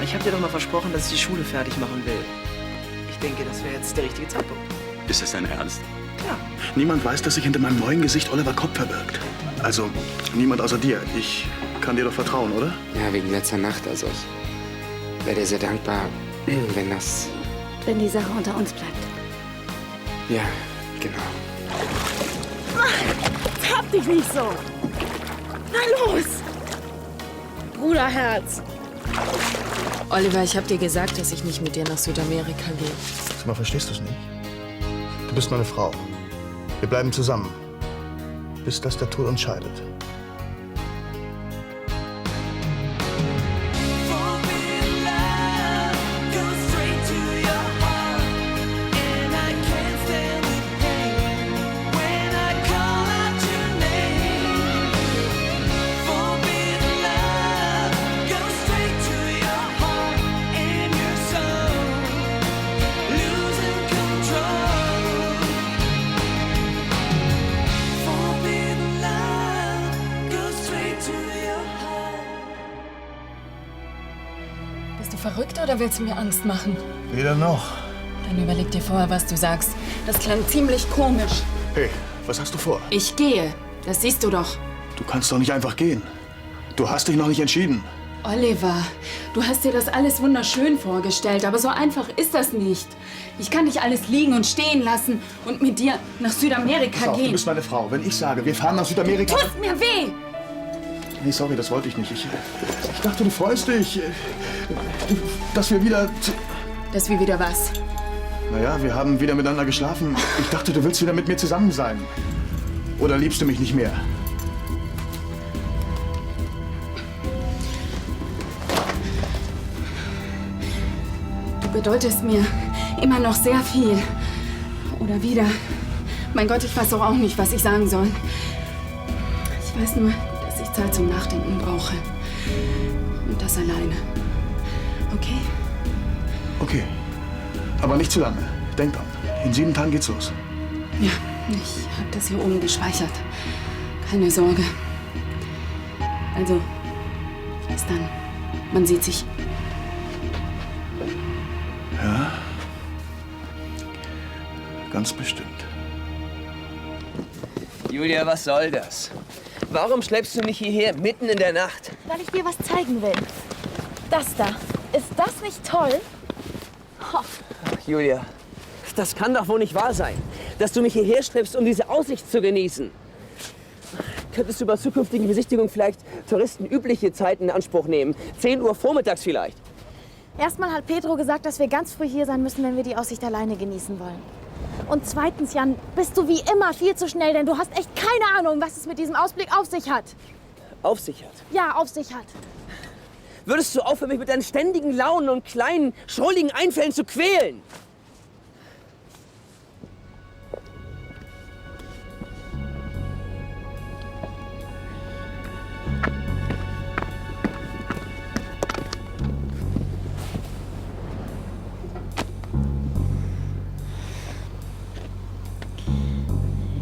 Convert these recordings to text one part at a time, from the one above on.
ich habe dir doch mal versprochen, dass ich die Schule fertig machen will. Ich denke, das wäre jetzt der richtige Zeitpunkt. Ist das dein Ernst? Ja. Niemand weiß, dass sich hinter meinem neuen Gesicht Oliver Kopp verbirgt. Also, niemand außer dir. Ich kann dir doch vertrauen, oder? Ja, wegen letzter Nacht. Also ich wäre dir sehr dankbar, wenn das... Wenn die Sache unter uns bleibt. Ja, genau. Hab dich nicht so! Na los! Bruderherz! Oliver, ich hab dir gesagt, dass ich nicht mit dir nach Südamerika gehe. Sag mal, verstehst du es nicht? Du bist meine Frau. Wir bleiben zusammen, bis dass der Tod uns scheidet. Bist du verrückt oder willst du mir Angst machen? Weder noch. Dann überleg dir vorher, was du sagst. Das klang ziemlich komisch. Hey, was hast du vor? Ich gehe. Das siehst du doch. Du kannst doch nicht einfach gehen. Du hast dich noch nicht entschieden. Oliver, du hast dir das alles wunderschön vorgestellt, aber so einfach ist das nicht. Ich kann nicht alles liegen und stehen lassen und mit dir nach Südamerika Pass auf, du gehen. bist meine Frau. Wenn ich sage, wir fahren nach Südamerika... Du tust mir weh! Nee, sorry, das wollte ich nicht. Ich dachte, du freust dich, dass wir wieder... Dass wir wieder was? Naja, wir haben wieder miteinander geschlafen. Ich dachte, du willst wieder mit mir zusammen sein. Oder liebst du mich nicht mehr? Du bedeutest mir immer noch sehr viel. Oder wieder. Mein Gott, ich weiß doch auch nicht, was ich sagen soll. Ich weiß nur, dass ich Zeit zum Nachdenken brauche. Und das alleine. Okay? Okay. Aber nicht zu lange. Denk dran. In 7 Tagen geht's los. Ja, ich habe das hier oben gespeichert. Keine Sorge. Also, bis dann. Man sieht sich. Ja? Ganz bestimmt. Julia, was soll das? Warum schleppst du mich hierher mitten in der Nacht? Weil ich dir was zeigen will. Das da. Ist das nicht toll? Ach, Julia, das kann doch wohl nicht wahr sein, dass du mich hierher schleppst, um diese Aussicht zu genießen. Könntest du bei zukünftigen Besichtigungen vielleicht Touristen übliche Zeiten in Anspruch nehmen? 10 Uhr vormittags vielleicht? Erstmal hat Pedro gesagt, dass wir ganz früh hier sein müssen, wenn wir die Aussicht alleine genießen wollen. Und zweitens, Jan, bist du wie immer viel zu schnell, denn du hast echt keine Ahnung, was es mit diesem Ausblick auf sich hat. Auf sich hat? Ja, auf sich hat. Würdest du aufhören, mich mit deinen ständigen Launen und kleinen, schrulligen Einfällen zu quälen?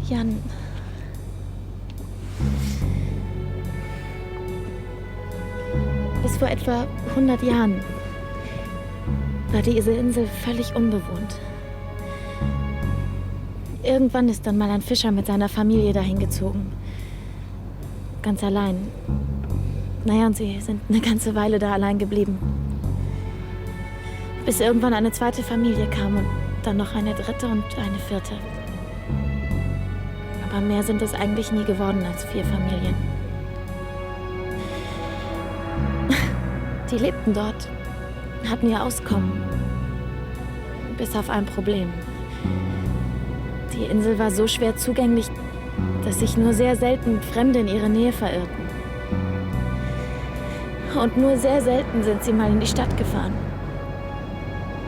Jan. Bis vor etwa 100 Jahren war diese Insel völlig unbewohnt. Irgendwann ist dann mal ein Fischer mit seiner Familie dahin gezogen. Ganz allein. Naja, und sie sind eine ganze Weile da allein geblieben. Bis irgendwann eine zweite Familie kam und dann noch eine dritte und eine vierte. Aber mehr sind es eigentlich nie geworden als 4 Familien. Die lebten dort, hatten ihr Auskommen. Bis auf ein Problem. Die Insel war so schwer zugänglich, dass sich nur sehr selten Fremde in ihre Nähe verirrten. Und nur sehr selten sind sie mal in die Stadt gefahren.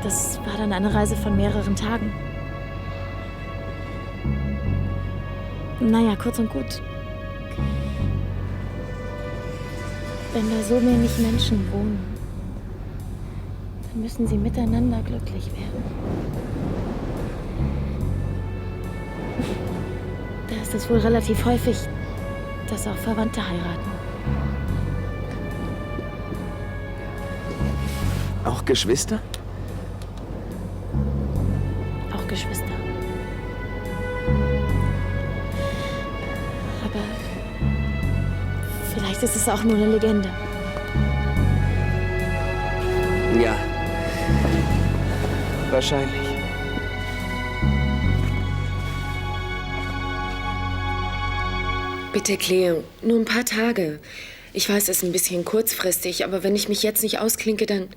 Das war dann eine Reise von mehreren Tagen. Naja, kurz und gut. Wenn da so wenig Menschen wohnen, dann müssen sie miteinander glücklich werden. Da ist es wohl relativ häufig, dass auch Verwandte heiraten. Auch Geschwister? Auch Geschwister. Aber vielleicht ist es auch nur eine Legende. Ja. Wahrscheinlich. Bitte, Cleo, nur ein paar Tage. Ich weiß, es ist ein bisschen kurzfristig, aber wenn ich mich jetzt nicht ausklinke, dann...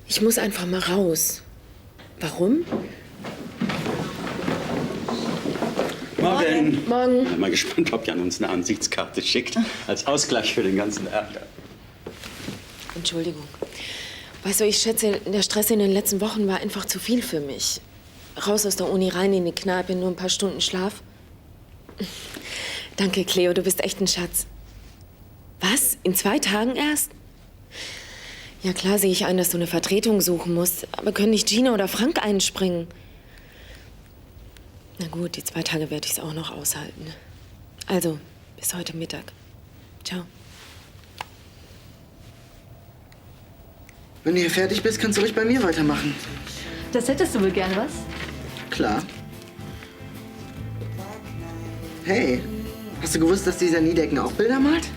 Ich muss einfach mal raus. Warum? Morgen. Morgen. Bin mal gespannt, ob Jan uns eine Ansichtskarte schickt. Als Ausgleich für den ganzen Ärger. Entschuldigung. Weißt du, ich schätze, der Stress in den letzten Wochen war einfach zu viel für mich. Raus aus der Uni, rein in die Kneipe, nur ein paar Stunden Schlaf. Danke, Cleo, du bist echt ein Schatz. Was? In 2 Tagen erst? Ja, klar sehe ich ein, dass du eine Vertretung suchen musst. Aber können nicht Gina oder Frank einspringen? Na gut, die 2 Tage werde ich es auch noch aushalten. Also, bis heute Mittag. Ciao. Wenn du hier fertig bist, kannst du ruhig bei mir weitermachen. Das hättest du wohl gern, was? Klar. Hey, hast du gewusst, dass dieser Niedecken auch Bilder malt?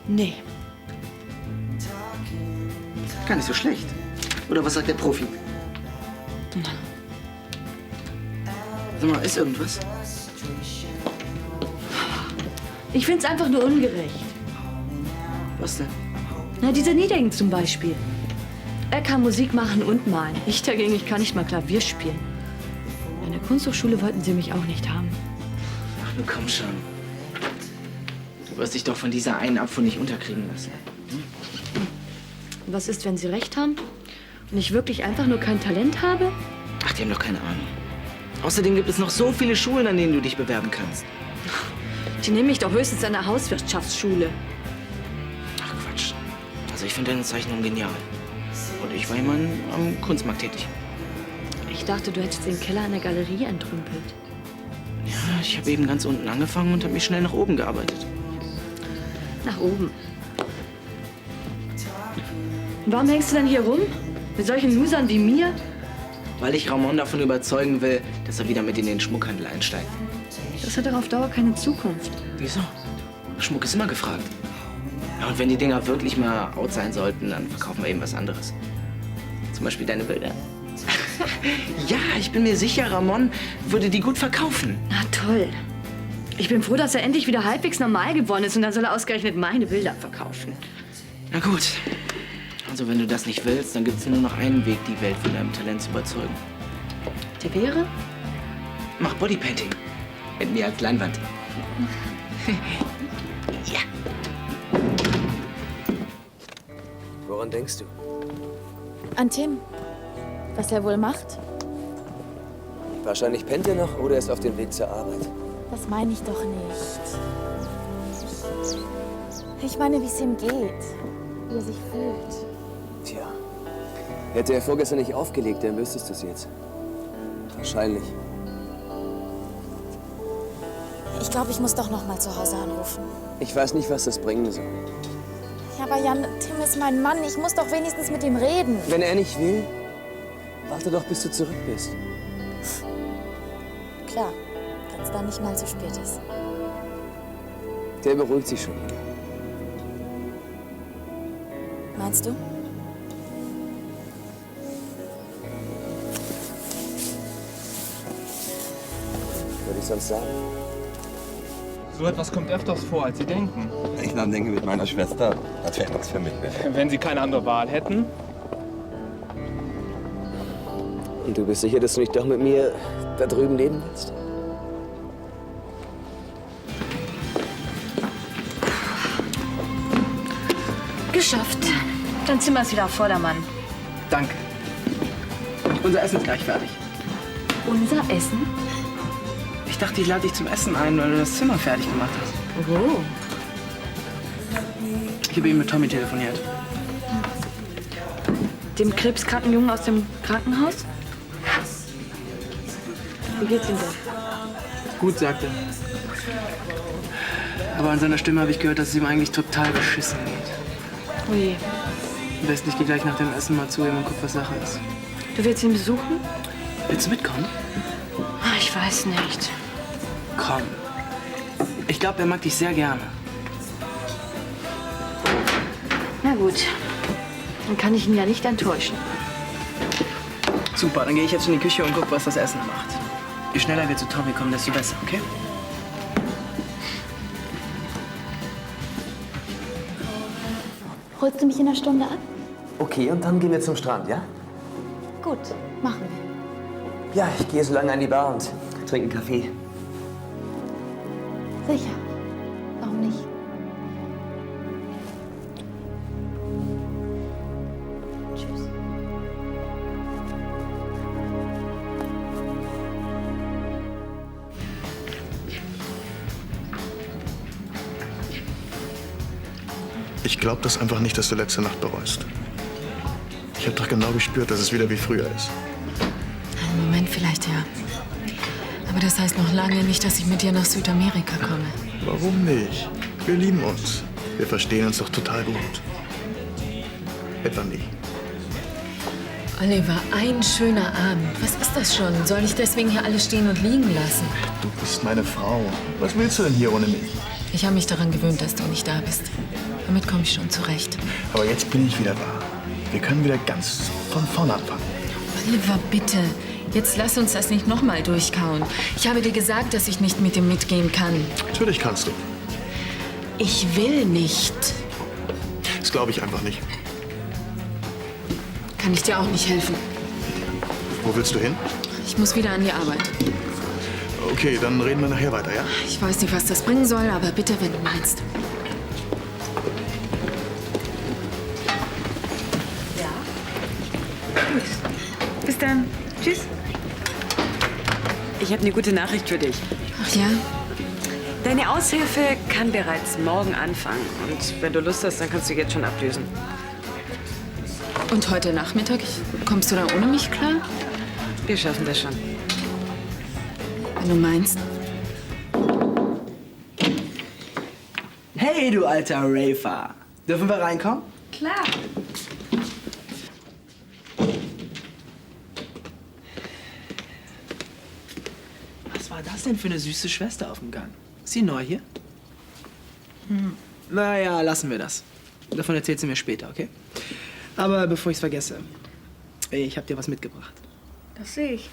Nee. Gar nicht so schlecht. Oder was sagt der Profi? Sag mal, ist irgendwas? Ich find's einfach nur ungerecht. Was denn? Na, dieser Niedecken zum Beispiel. Er kann Musik machen und malen. Ich dagegen, ich kann nicht mal Klavier spielen. An der Kunsthochschule wollten sie mich auch nicht haben. Ach, nun komm schon. Du wirst dich doch von dieser einen Abfuhr nicht unterkriegen lassen. Und was ist, wenn sie recht haben? Und ich wirklich einfach nur kein Talent habe? Ach, die haben doch keine Ahnung. Außerdem gibt es noch so viele Schulen, an denen du dich bewerben kannst. Die nehmen mich doch höchstens an der Hauswirtschaftsschule. Ach, Quatsch. Also ich finde deine Zeichnung genial. Und ich war immerhin am Kunstmarkt tätig. Ich dachte, du hättest den Keller an der Galerie entrümpelt. Ja, ich habe eben ganz unten angefangen und habe mich schnell nach oben gearbeitet. Nach oben. Und warum hängst du denn hier rum? Mit solchen Losern wie mir? Weil ich Ramon davon überzeugen will, dass er wieder mit in den Schmuckhandel einsteigt. Das hat doch auf Dauer keine Zukunft. Wieso? Schmuck ist immer gefragt. Ja, und wenn die Dinger wirklich mal out sein sollten, dann verkaufen wir eben was anderes. Zum Beispiel deine Bilder. Ja, ich bin mir sicher, Ramon würde die gut verkaufen. Na toll. Ich bin froh, dass er endlich wieder halbwegs normal geworden ist und dann soll er ausgerechnet meine Bilder verkaufen. Na gut. Also wenn du das nicht willst, dann gibt es nur noch einen Weg, die Welt von deinem Talent zu überzeugen. Der wäre? Mach Bodypainting. Mit mir als Leinwand. Ja. Woran denkst du? An Tim. Was er wohl macht? Wahrscheinlich pennt er noch oder ist auf dem Weg zur Arbeit. Das meine ich doch nicht. Ich meine, wie es ihm geht. Wie er sich fühlt. Tja, hätte er vorgestern nicht aufgelegt, dann wüsstest du es jetzt. Wahrscheinlich. Ich glaube, ich muss doch noch mal zu Hause anrufen. Ich weiß nicht, was das bringen soll. Ja, aber Jan, Tim ist mein Mann. Ich muss doch wenigstens mit ihm reden. Wenn er nicht will, warte doch, bis du zurück bist. Klar, wenn es dann nicht mal zu spät ist. Der beruhigt sich schon wieder. Meinst du? Würde ich sonst sagen. So etwas kommt öfters vor, als Sie denken. Ich nahm denke mit meiner Schwester, als wäre nichts für mich mehr. Wenn Sie keine andere Wahl hätten. Und du bist sicher, dass du nicht doch mit mir da drüben leben willst? Geschafft. Dein Zimmer ist wieder auf Vordermann. Danke. Unser Essen ist gleich fertig. Unser Essen? Ich dachte, ich lade dich zum Essen ein, weil du das Zimmer fertig gemacht hast. Oh. Ich habe eben mit Tommy telefoniert. Dem krebskranken Jungen aus dem Krankenhaus? Wie geht's ihm denn? Gut, sagte er. Aber an seiner Stimme habe ich gehört, dass es ihm eigentlich total beschissen geht. Oh je. Am besten, ich gehe gleich nach dem Essen mal zu ihm und guck, was Sache ist. Du willst ihn besuchen? Willst du mitkommen? Ach, ich weiß nicht. Komm. Ich glaube, er mag dich sehr gerne. Na gut. Dann kann ich ihn ja nicht enttäuschen. Super, dann gehe ich jetzt in die Küche und guck, was das Essen macht. Je schneller wir zu Tommy kommen, desto besser, okay? Holst du mich in einer Stunde ab? Okay, und dann gehen wir zum Strand, ja? Gut, machen wir. Ja, ich gehe so lange an die Bar und trinke einen Kaffee. Sicher. Warum nicht? Tschüss. Ich glaube das einfach nicht, dass du letzte Nacht bereust. Ich habe doch genau gespürt, dass es wieder wie früher ist. Einen Moment vielleicht, ja. Aber das heißt noch lange nicht, dass ich mit dir nach Südamerika komme. Warum nicht? Wir lieben uns. Wir verstehen uns doch total gut. Etwa nie. Oliver, ein schöner Abend. Was ist das schon? Soll ich deswegen hier alles stehen und liegen lassen? Du bist meine Frau. Was willst du denn hier ohne mich? Ich habe mich daran gewöhnt, dass du nicht da bist. Damit komme ich schon zurecht. Aber jetzt bin ich wieder da. Wir können wieder ganz von vorne anfangen. Oliver, bitte. Jetzt lass uns das nicht nochmal durchkauen. Ich habe dir gesagt, dass ich nicht mit ihm mitgehen kann. Natürlich kannst du. Ich will nicht. Das glaube ich einfach nicht. Kann ich dir auch nicht helfen. Wo willst du hin? Ich muss wieder an die Arbeit. Okay, dann reden wir nachher weiter, ja? Ich weiß nicht, was das bringen soll, aber bitte, wenn du meinst. Bis dann. Tschüss. Ich habe eine gute Nachricht für dich. Ach ja? Deine Aushilfe kann bereits morgen anfangen. Und wenn du Lust hast, dann kannst du jetzt schon abdüsen. Und heute Nachmittag? Kommst du da ohne mich klar? Wir schaffen das schon. Wenn du meinst. Hey, du alter Rafer. Dürfen wir reinkommen? Klar. Was war das denn für eine süße Schwester auf dem Gang? Ist sie neu hier? Naja, lassen wir das. Davon erzählt sie mir später, okay? Aber bevor ich es vergesse, ich habe dir was mitgebracht. Das sehe ich.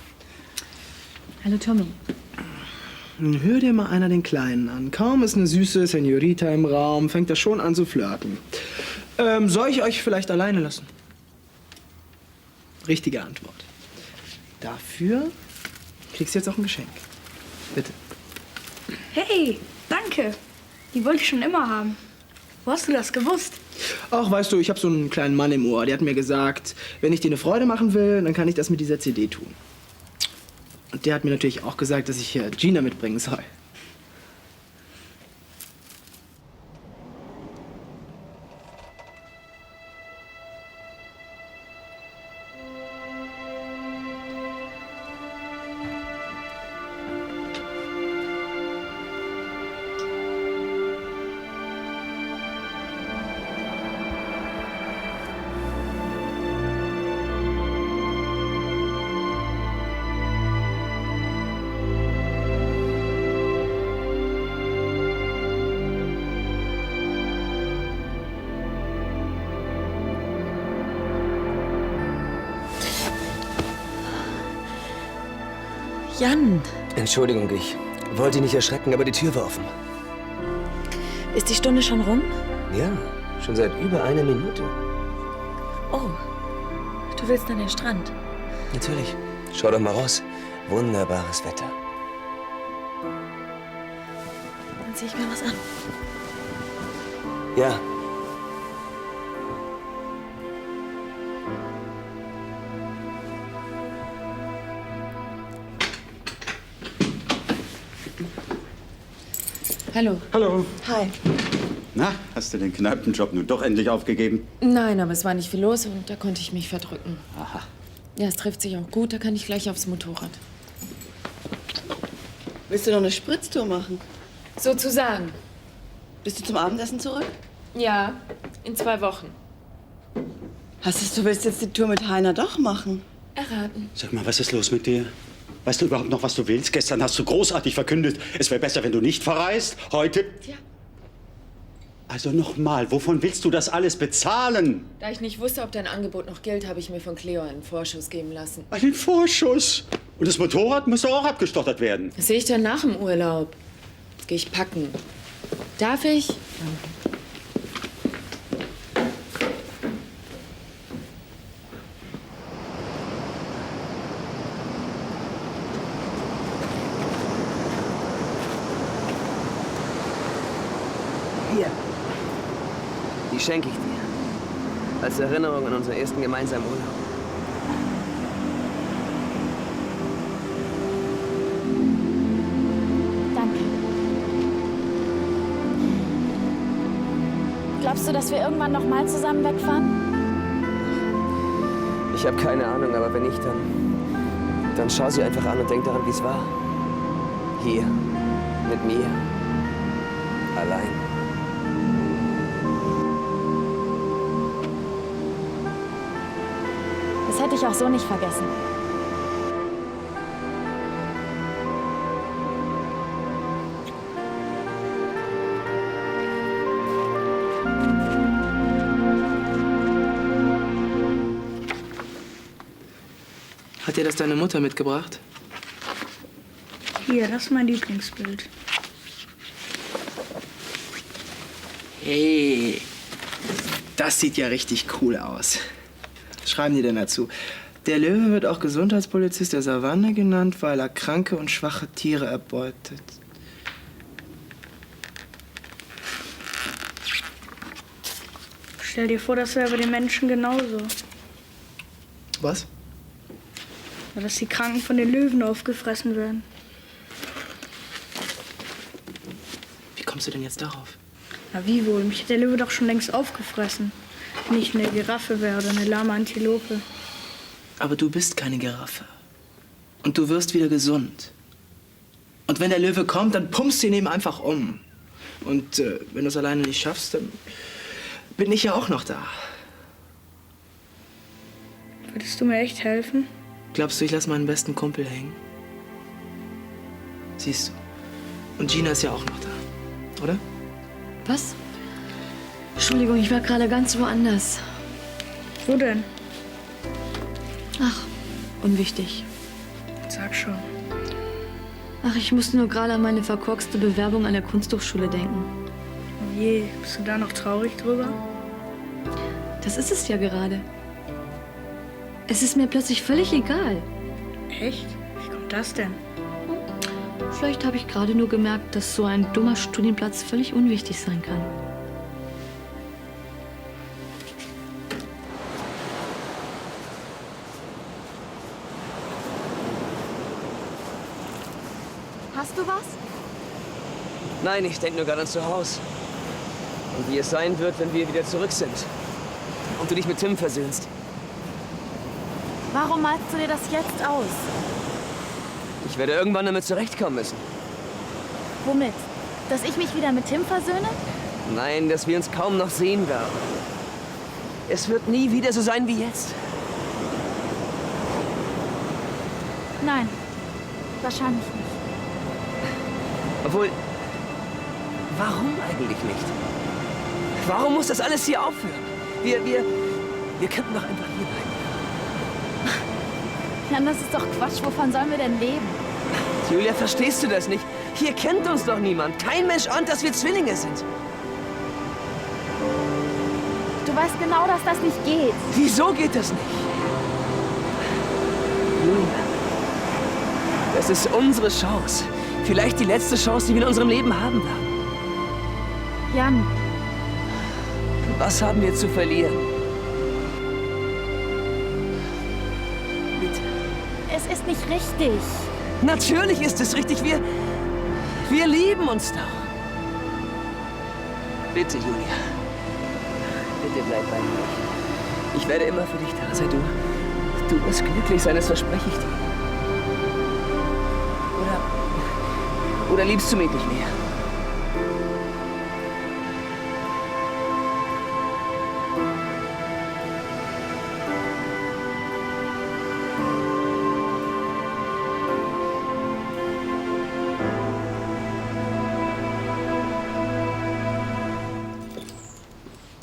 Hallo, Tommy. Nun hör dir mal einer den Kleinen an. Kaum ist eine süße Senorita im Raum, fängt er schon an zu flirten. Soll ich euch vielleicht alleine lassen? Richtige Antwort. Dafür kriegst du jetzt auch ein Geschenk. Bitte. Hey, danke. Die wollte ich schon immer haben. Wo hast du das gewusst? Ach, weißt du, ich habe so einen kleinen Mann im Ohr. Der hat mir gesagt, wenn ich dir eine Freude machen will, dann kann ich das mit dieser CD tun. Und der hat mir natürlich auch gesagt, dass ich hier Gina mitbringen soll. Jan! Entschuldigung, ich wollte dich nicht erschrecken, aber die Tür war offen. Ist die Stunde schon rum? Ja, schon seit über einer Minute. Oh, du willst an den Strand? Natürlich. Schau doch mal raus. Wunderbares Wetter. Dann zieh ich mir was an. Ja. Hallo. Hallo. Hi. Na, hast du den Kneipenjob nun doch endlich aufgegeben? Nein, aber es war nicht viel los und da konnte ich mich verdrücken. Aha. Ja, es trifft sich auch gut, da kann ich gleich aufs Motorrad. Willst du noch eine Spritztour machen? Sozusagen. Bist du zum Abendessen zurück? Ja, in 2 Wochen. Heißt es, du willst jetzt die Tour mit Heiner doch machen? Erraten. Sag mal, was ist los mit dir? Weißt du überhaupt noch, was du willst? Gestern hast du großartig verkündet, es wäre besser, wenn du nicht verreist. Heute... Tja. Also nochmal, wovon willst du das alles bezahlen? Da ich nicht wusste, ob dein Angebot noch gilt, habe ich mir von Cleo einen Vorschuss geben lassen. Einen Vorschuss? Und das Motorrad muss doch auch abgestottert werden. Das sehe ich dann nach dem Urlaub. Jetzt gehe ich packen. Darf ich? Hier. Die schenke ich dir. Als Erinnerung an unseren ersten gemeinsamen Urlaub. Danke. Glaubst du, dass wir irgendwann noch mal zusammen wegfahren? Ich habe keine Ahnung, aber wenn nicht, dann schau sie einfach an und denk daran, wie es war. Hier. Mit mir. Allein. Das hätte ich auch so nicht vergessen. Hat dir das deine Mutter mitgebracht? Hier, das ist mein Lieblingsbild. Hey, das sieht ja richtig cool aus. Was schreiben die denn dazu? Der Löwe wird auch Gesundheitspolizist der Savanne genannt, weil er kranke und schwache Tiere erbeutet. Stell dir vor, das wäre bei den Menschen genauso. Was? Ja, dass die Kranken von den Löwen aufgefressen werden. Wie kommst du denn jetzt darauf? Na wie wohl? Mich hat der Löwe doch schon längst aufgefressen. Wenn ich eine Giraffe wäre oder eine lahme Antilope. Aber du bist keine Giraffe. Und du wirst wieder gesund. Und wenn der Löwe kommt, dann pumpst du ihn eben einfach um. Und wenn du es alleine nicht schaffst, dann bin ich ja auch noch da. Würdest du mir echt helfen? Glaubst du, ich lasse meinen besten Kumpel hängen? Siehst du. Und Gina ist ja auch noch da, oder? Was? Entschuldigung, ich war gerade ganz woanders. Wo denn? Ach, unwichtig. Sag schon. Ach, ich musste nur gerade an meine verkorkste Bewerbung an der Kunsthochschule denken. Oh je, bist du da noch traurig drüber? Das ist es ja gerade. Es ist mir plötzlich völlig egal. Echt? Wie kommt das denn? Vielleicht habe ich gerade nur gemerkt, dass so ein dummer Studienplatz völlig unwichtig sein kann. Hast du was? Nein, ich denke nur gerade ans Zuhause. Und wie es sein wird, wenn wir wieder zurück sind. Und du dich mit Tim versöhnst. Warum malst du dir das jetzt aus? Ich werde irgendwann damit zurechtkommen müssen. Womit? Dass ich mich wieder mit Tim versöhne? Nein, dass wir uns kaum noch sehen werden. Es wird nie wieder so sein wie jetzt. Nein, wahrscheinlich nicht. Obwohl, warum eigentlich nicht? Warum muss das alles hier aufhören? Wir könnten doch einfach hier bleiben. Jan, das ist doch Quatsch. Wovon sollen wir denn leben? Julia, verstehst du das nicht? Hier kennt uns doch niemand. Kein Mensch ahnt, dass wir Zwillinge sind. Du weißt genau, dass das nicht geht. Wieso geht das nicht? Julia, das ist unsere Chance. Vielleicht die letzte Chance, die wir in unserem Leben haben werden. Jan. Was haben wir zu verlieren? Bitte. Es ist nicht richtig. Natürlich ist es richtig. Wir lieben uns doch. Bitte, Julia. Bitte bleib bei mir. Ich werde immer für dich da sein. Du wirst glücklich sein, das verspreche ich dir. Oder liebst du mich nicht mehr?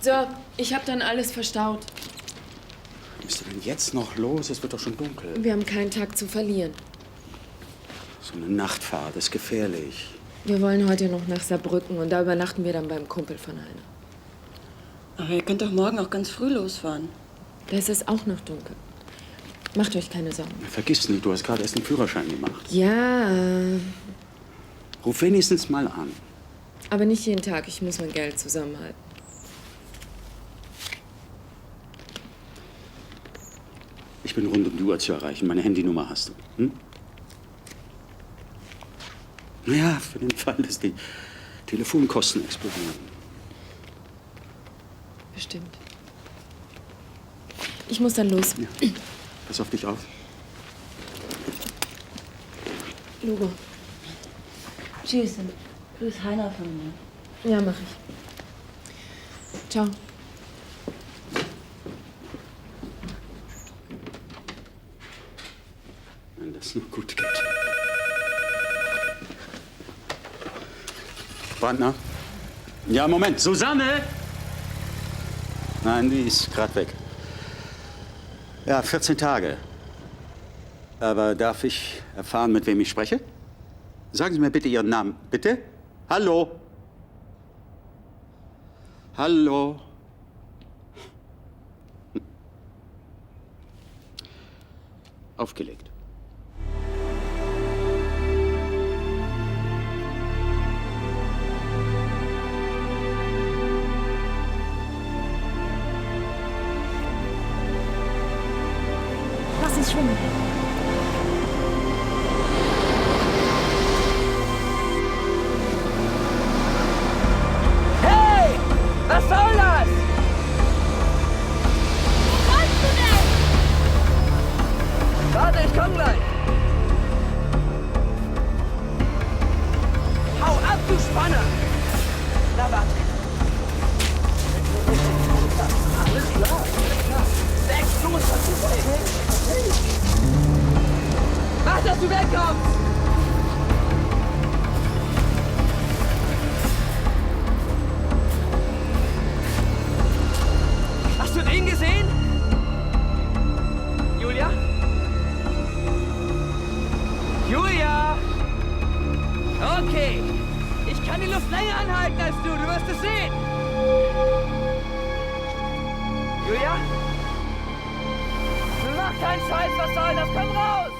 So, ich habe dann alles verstaut. Was ist denn jetzt noch los? Es wird doch schon dunkel. Wir haben keinen Tag zu verlieren. So eine Nachtfahrt ist gefährlich. Wir wollen heute noch nach Saarbrücken und da übernachten wir dann beim Kumpel von Heiner. Aber ihr könnt doch morgen auch ganz früh losfahren. Da ist es auch noch dunkel. Macht euch keine Sorgen. Vergiss nicht, du hast gerade erst einen Führerschein gemacht. Ja, Ruf wenigstens mal an. aber nicht jeden Tag. Ich muss mein Geld zusammenhalten. Ich bin rund um die Uhr zu erreichen. Meine Handynummer hast du. Hm? Naja, für den Fall, dass die Telefonkosten explodieren. Bestimmt. Ich muss dann los. Ja. Pass auf dich auf. Logo. Tschüss. Grüß Heiner von mir. Ja, mach ich. Ciao. Wenn das nur gut geht. Brandner? Ja, Moment. Susanne! Nein, die ist gerade weg. Ja, 14 Tage. Aber darf ich erfahren, mit wem ich spreche? Sagen Sie mir bitte Ihren Namen. Bitte? Hallo? Hallo? Aufgelegt. Lass uns schwimmen. Hey! Was soll das? Wo wolltest du denn? Warte, ich komm gleich. Hau ab, du Spanner! Na, warte. Alles klar, alles klar. Weg, los, was ist das? Mach, dass du wegkommst! Hast du den gesehen? Julia? Julia! Okay. Ich kann die Luft länger anhalten als du wirst es sehen. Julia? Mach keinen Scheiß, was soll das? Komm raus!